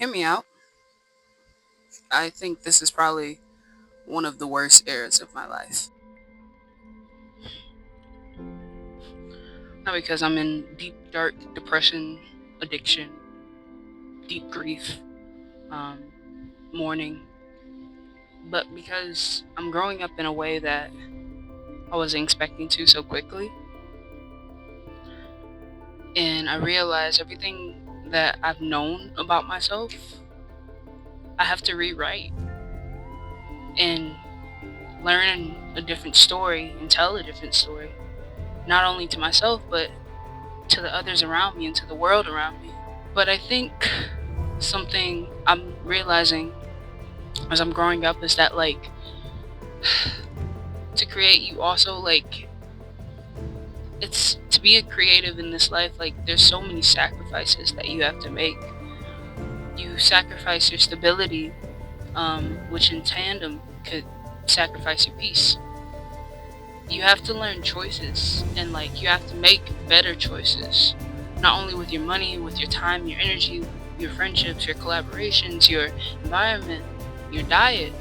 Hear me out. I think this is probably one of the worst eras of my life. Not because I'm in deep, dark depression, addiction, deep grief, um, mourning, but because I'm growing up in a way that I wasn't expecting to so quickly. And I realized everything that I've known about myself, I have to rewrite and learn a different story and tell a different story, not only to myself, but to the others around me and to the world around me. But I think something I'm realizing as I'm growing up is that, like, to create, you also, like, it's to be a creative in this life, like, there's so many sacrifices that you have to make. You sacrifice your stability, which in tandem could sacrifice your peace. You have to learn choices, and, like, you have to make better choices, not only with your money, with your time, your energy, your friendships, your collaborations, your environment, your diet,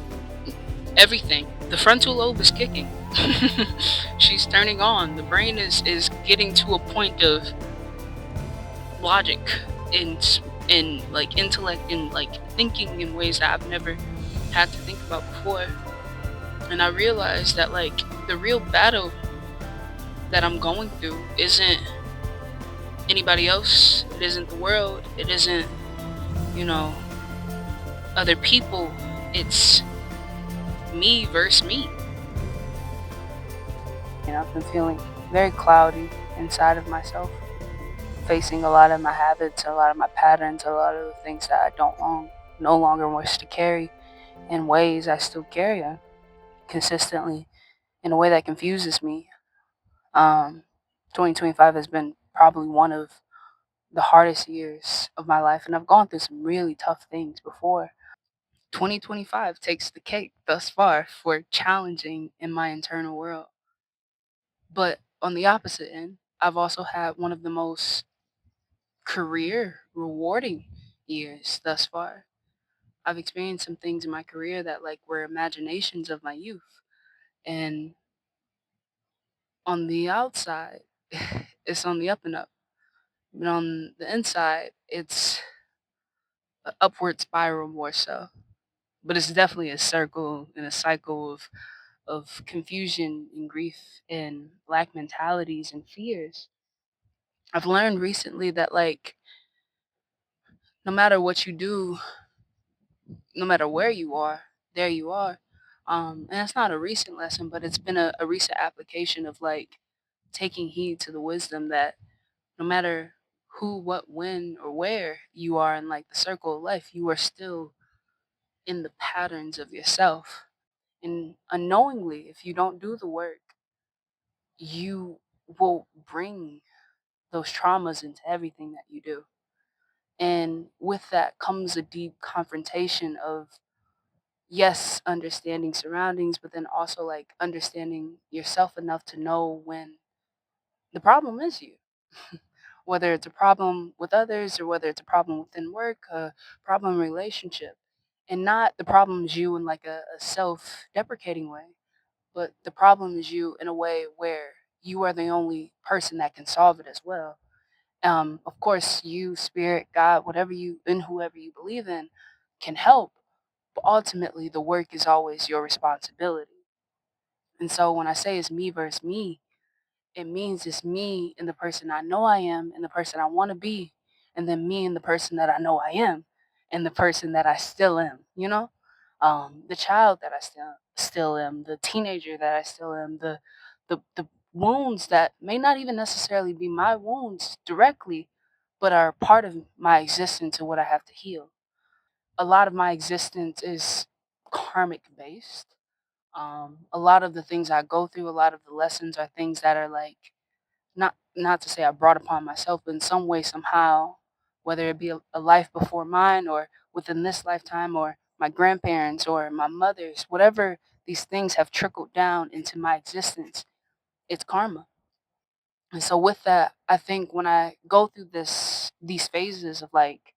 everything. The frontal lobe is kicking. She's turning on. The brain is getting to a point of logic and like intellect and like thinking in ways that I've never had to think about before. And I realized that, like, the real battle that I'm going through isn't anybody else. It isn't the world. It isn't, you know, other people. It's me versus me. And I've been feeling very cloudy inside of myself, facing a lot of my habits, a lot of my patterns, a lot of the things that I no longer wish to carry in ways I still carry them consistently in a way that confuses me. Um, 2025 has been probably one of the hardest years of my life, and I've gone through some really tough things before. 2025 takes the cake thus far for challenging in my internal world. But on the opposite end, I've also had one of the most career rewarding years thus far. I've experienced some things in my career that, like, were imaginations of my youth. And on the outside, it's on the up and up. But on the inside, it's an upward spiral more so. But it's definitely a circle and a cycle of confusion and grief and black mentalities and fears. I've learned recently that, like, no matter what you do, no matter where you are, there you are. And it's not a recent lesson, but it's been a recent application of, like, taking heed to the wisdom that no matter who, what, when, or where you are in, like, the circle of life, you are still in the patterns of yourself. And unknowingly, if you don't do the work, you will bring those traumas into everything that you do. And with that comes a deep confrontation of, yes, understanding surroundings, but then also, like, understanding yourself enough to know when the problem is you. Whether it's a problem with others or whether it's a problem within work, a problem in relationship. And not the problem is you in, like, a self deprecating way, but the problem is you in a way where you are the only person that can solve it as well. Of course, you, spirit, God, whatever you and whoever you believe in can help, but ultimately the work is always your responsibility. And so when I say it's me versus me, it means it's me and the person I know I am and the person I want to be, and then me and the person that I know I am and the person that I still am, you know? The child that I still am, the teenager that I still am, the wounds that may not even necessarily be my wounds directly, but are part of my existence and what I have to heal. A lot of my existence is karmic based. A lot of the things I go through, a lot of the lessons are things that are, like, not to say I brought upon myself, but in some way, somehow, whether it be a life before mine or within this lifetime or my grandparents or my mother's, whatever these things have trickled down into my existence, it's karma. And so with that, I think when I go through these phases of, like,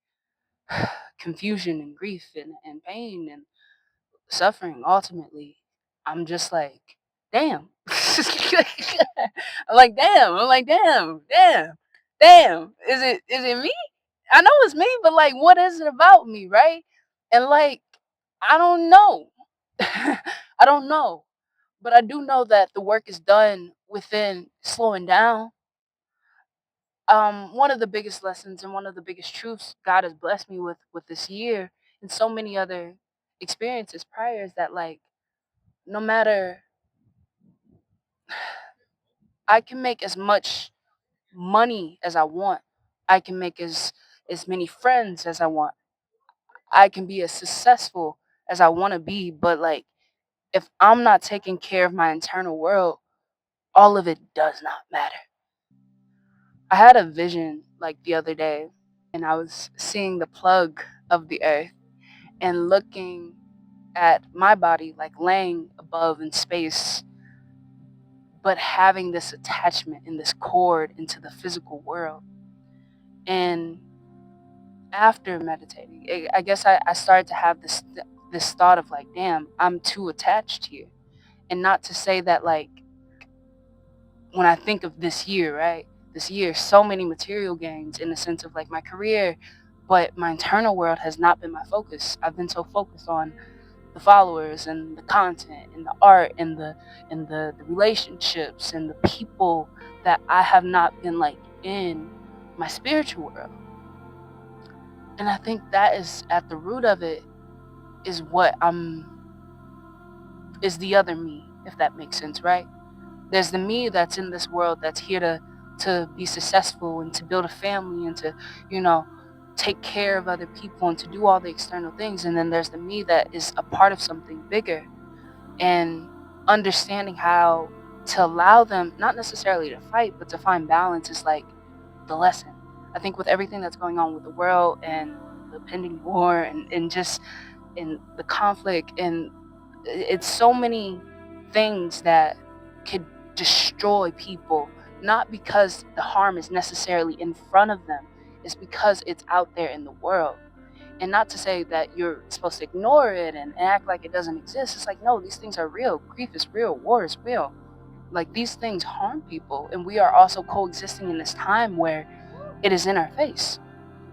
confusion and grief and pain and suffering ultimately, I'm just like, damn. I'm like, damn. I'm like, damn, damn, damn. Is it me? I know it's me, but like, what is it about me, right? And like, I don't know. I don't know. But I do know that the work is done within slowing down. One of the biggest lessons and one of the biggest truths God has blessed me with this year and so many other experiences prior is that like no matter I can make as much money as I want. I can make as many friends as I want. I can be as successful as I want to be, but like if I'm not taking care of my internal world, all of it does not matter. I had a vision like the other day and I was seeing the plug of the earth and looking at my body like laying above in space, but having this attachment and this cord into the physical world. And after meditating, I guess I started to have this thought of like, damn, I'm too attached here. And not to say that like when I think of this year, right? This year, so many material gains in the sense of like my career, but my internal world has not been my focus. I've been so focused on the followers and the content and the art and the relationships and the people that I have not been like in my spiritual world. And I think that is at the root of it is what is the other me, if that makes sense, right? There's the me that's in this world that's here to be successful and to build a family and to, you know, take care of other people and to do all the external things. And then there's the me that is a part of something bigger and understanding how to allow them, not necessarily to fight, but to find balance is like the lesson. I think with everything that's going on with the world and the pending war and just in the conflict and it's so many things that could destroy people, not because the harm is necessarily in front of them, it's because it's out there in the world. And not to say that you're supposed to ignore it and act like it doesn't exist. It's like, no, these things are real. Grief is real. War is real. Like these things harm people. And we are also coexisting in this time where it is in our face.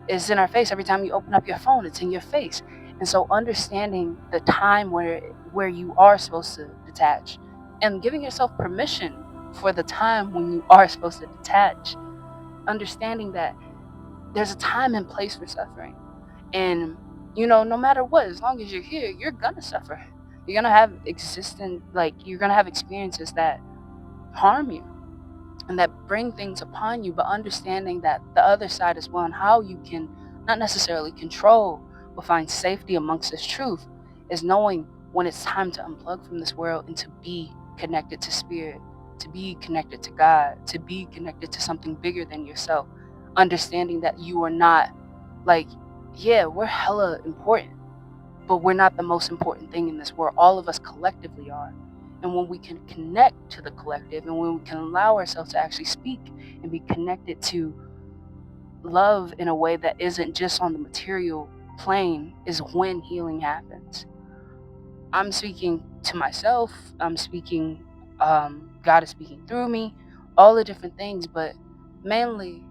It's in our face. Every time you open up your phone, it's in your face. And so understanding the time where you are supposed to detach and giving yourself permission for the time when you are supposed to detach. Understanding that there's a time and place for suffering. And you know, no matter what, as long as you're here, you're gonna suffer. You're gonna have you're gonna have experiences that harm you and that bring things upon you, but understanding that the other side as well and how you can not necessarily control but find safety amongst this truth is knowing when it's time to unplug from this world and to be connected to spirit, to be connected to God, to be connected to something bigger than yourself. Understanding that you are not like, yeah, we're hella important, but we're not the most important thing in this world. All of us collectively are. And when we can connect to the collective and when we can allow ourselves to actually speak and be connected to love in a way that isn't just on the material plane is when healing happens. I'm speaking to myself, I'm speaking, God is speaking through me, all the different things, but mainly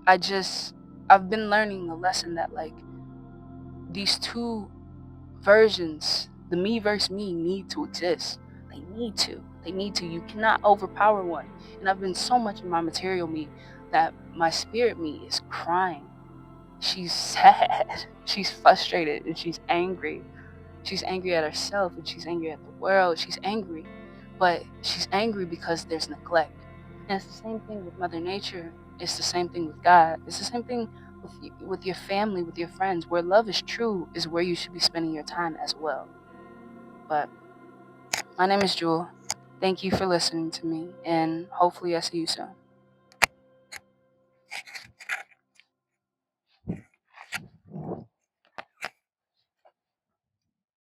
I've been learning the lesson that like these two versions, the me versus me, need to exist. They need to. They need to. You cannot overpower one. And I've been so much in my material me that my spirit me is crying. She's sad. She's frustrated and she's angry. She's angry at herself and she's angry at the world. She's angry. But she's angry because there's neglect. And it's the same thing with Mother Nature. It's the same thing with God. It's the same thing with your family, with your friends. Where love is true is where you should be spending your time as well. But my name is Jewel. Thank you for listening to me, and hopefully I see you soon.